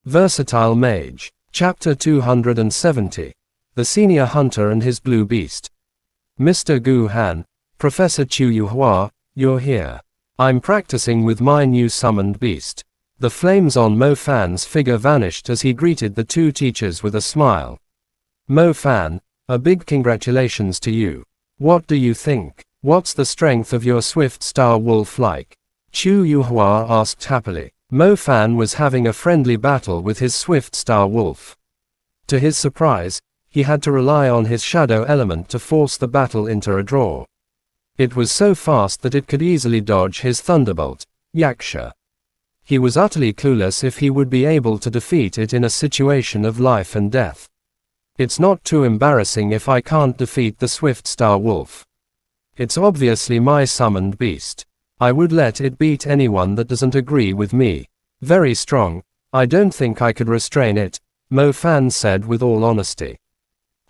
Versatile Mage. Chapter 270. The Senior Hunter and His Blue Beast. Mr. Gu Han, Professor Chu Yuhua, you're here. I'm practicing with my new summoned beast. The flames on Mo Fan's figure vanished as he greeted the two teachers with a smile. Mo Fan, a big congratulations to you. What do you think? What's the strength of your swift star wolf like? Chu Yuhua asked happily. Mo Fan was having a friendly battle with his swift star wolf. To his surprise, he had to rely on his shadow element to force the battle into a draw. It was so fast that it could easily dodge his thunderbolt, Yaksha. He was utterly clueless if he would be able to defeat it in a situation of life and death. It's not too embarrassing if I can't defeat the swift star wolf. It's obviously my summoned beast. I would let it beat anyone that doesn't agree with me. Very strong, I don't think I could restrain it, Mo Fan said with all honesty.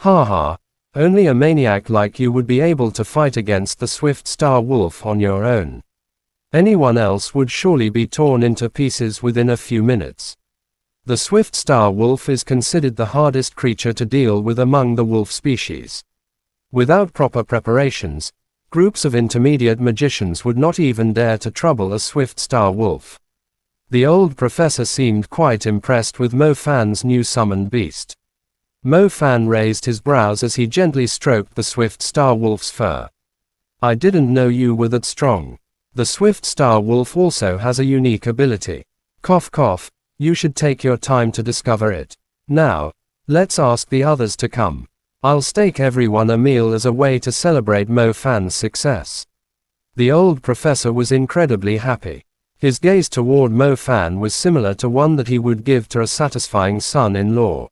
Haha, only a maniac like you would be able to fight against the swift star wolf on your own. Anyone else would surely be torn into pieces within a few minutes. The swift star wolf is considered the hardest creature to deal with among the wolf species. Without proper preparations, groups of intermediate magicians would not even dare to trouble a swift star wolf. The old professor seemed quite impressed with Mo Fan's new summoned beast. Mo Fan raised his brows as he gently stroked the swift star wolf's fur. I didn't know you were that strong. The swift star wolf also has a unique ability. Cough cough, you should take your time to discover it. Now, let's ask the others to come. I'll stake everyone a meal as a way to celebrate Mo Fan's success. The old professor was incredibly happy. His gaze toward Mo Fan was similar to one that he would give to a satisfying son-in-law.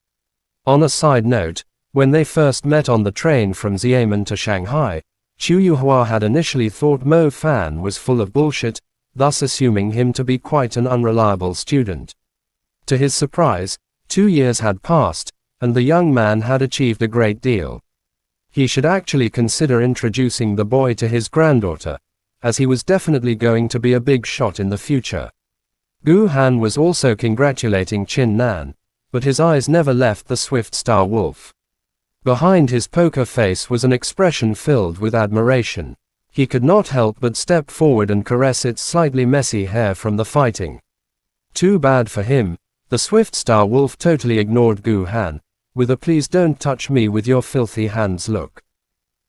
On a side note, when they first met on the train from Xiamen to Shanghai, Chu Yuhua had initially thought Mo Fan was full of bullshit, thus assuming him to be quite an unreliable student. To his surprise, 2 years had passed, and the young man had achieved a great deal. He should actually consider introducing the boy to his granddaughter, as he was definitely going to be a big shot in the future. Gu Han was also congratulating Qin Nan, but his eyes never left the swift star wolf. Behind his poker face was an expression filled with admiration. He could not help but step forward and caress its slightly messy hair from the fighting. Too bad for him, the swift star wolf totally ignored Gu Han, with a please don't touch me with your filthy hands look.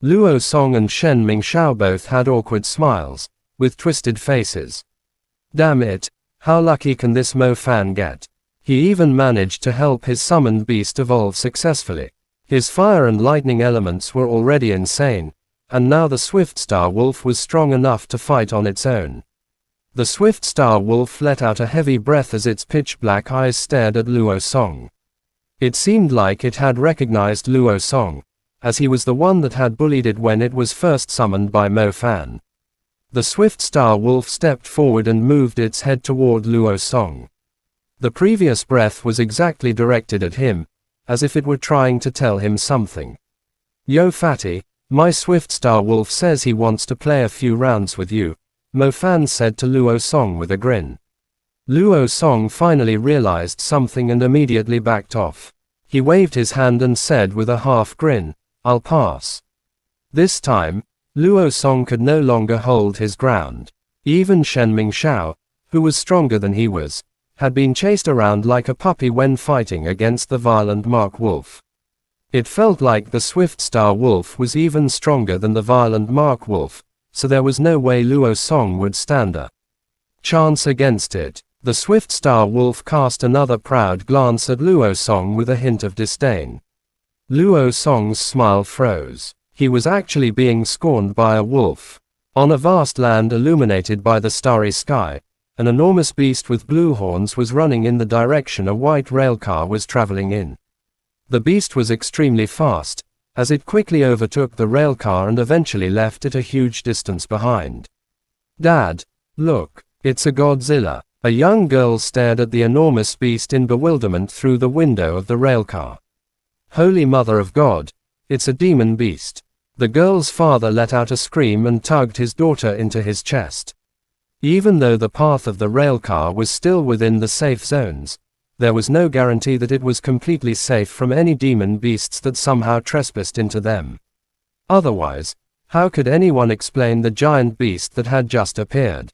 Luo Song and Shen Mingxiao both had awkward smiles, with twisted faces. Damn it, how lucky can this Mo Fan get? He even managed to help his summoned beast evolve successfully. His fire and lightning elements were already insane, and now the swift star wolf was strong enough to fight on its own. The swift star wolf let out a heavy breath as its pitch-black eyes stared at Luo Song. It seemed like it had recognized Luo Song, as he was the one that had bullied it when it was first summoned by Mo Fan. The swift star wolf stepped forward and moved its head toward Luo Song. The previous breath was exactly directed at him, as if it were trying to tell him something. Yo fatty, my swift star wolf says he wants to play a few rounds with you, Mo Fan said to Luo Song with a grin. Luo Song finally realized something and immediately backed off. He waved his hand and said with a half grin, I'll pass. This time, Luo Song could no longer hold his ground. Even Shen Mingxiao, who was stronger than he was, had been chased around like a puppy when fighting against the violent Mark Wolf. It felt like the swift star wolf was even stronger than the violent Mark Wolf, so there was no way Luo Song would stand a chance against it. The swift star wolf cast another proud glance at Luo Song with a hint of disdain. Luo Song's smile froze. He was actually being scorned by a wolf. On a vast land illuminated by the starry sky, an enormous beast with blue horns was running in the direction a white railcar was traveling in. The beast was extremely fast, as it quickly overtook the railcar and eventually left it a huge distance behind. Dad, look, it's a Godzilla. A young girl stared at the enormous beast in bewilderment through the window of the railcar. Holy Mother of God, it's a demon beast. The girl's father let out a scream and tugged his daughter into his chest. Even though the path of the railcar was still within the safe zones, There was no guarantee that it was completely safe from any demon beasts that somehow trespassed into them. Otherwise, how could anyone explain the giant beast that had just appeared?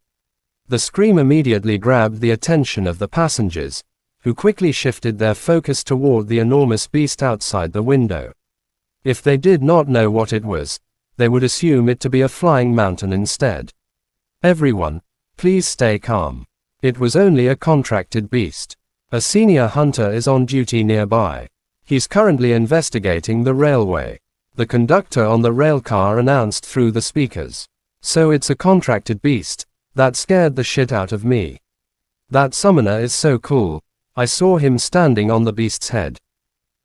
The scream immediately grabbed the attention of the passengers, who quickly shifted their focus toward the enormous beast outside the window. If they did not know what it was, they would assume it to be a flying mountain instead. Everyone, please stay calm. It was only a contracted beast. A senior hunter is on duty nearby. He's currently investigating the railway. The conductor on the railcar announced through the speakers. So it's a contracted beast. That scared the shit out of me. That summoner is so cool. I saw him standing on the beast's head.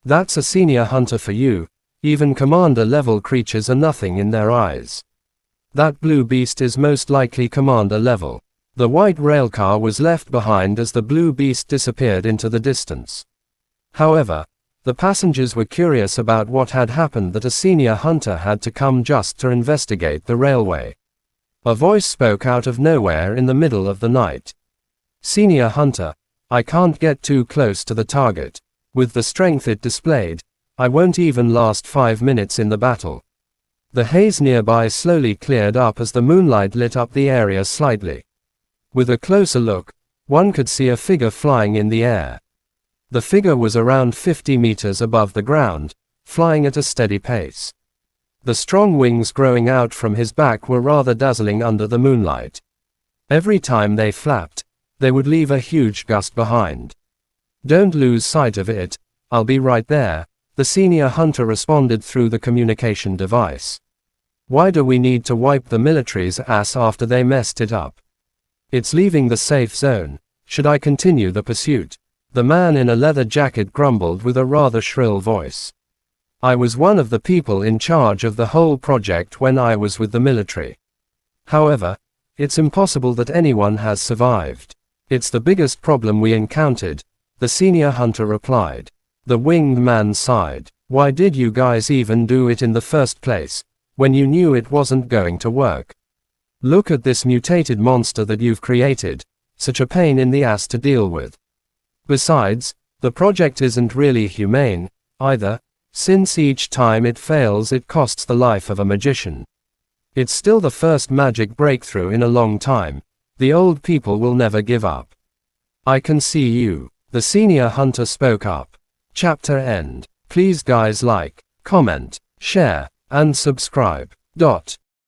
That's a senior hunter for you. Even commander-level creatures are nothing in their eyes. That blue beast is most likely commander level. The white railcar was left behind as the blue beast disappeared into the distance. However, the passengers were curious about what had happened that a senior hunter had to come just to investigate the railway. A voice spoke out of nowhere in the middle of the night. Senior hunter, I can't get too close to the target. With the strength it displayed, I won't even last 5 minutes in the battle. The haze nearby slowly cleared up as the moonlight lit up the area slightly. With a closer look, one could see a figure flying in the air. The figure was around 50 meters above the ground, flying at a steady pace. The strong wings growing out from his back were rather dazzling under the moonlight. Every time they flapped, they would leave a huge gust behind. Don't lose sight of it, I'll be right there, the senior hunter responded through the communication device. Why do we need to wipe the military's ass after they messed it up? It's leaving the safe zone. Should I continue the pursuit? The man in a leather jacket grumbled with a rather shrill voice. I was one of the people in charge of the whole project when I was with the military. However, it's impossible that anyone has survived. It's the biggest problem we encountered, the senior hunter replied. The winged man sighed. Why did you guys even do it in the first place, when you knew it wasn't going to work? Look at this mutated monster that you've created, such a pain in the ass to deal with. Besides, the project isn't really humane, either, since each time it fails it costs the life of a magician. It's still the first magic breakthrough in a long time. The old people will never give up. I can see you. The senior hunter spoke up. Chapter end. Please guys like, comment, share, and subscribe.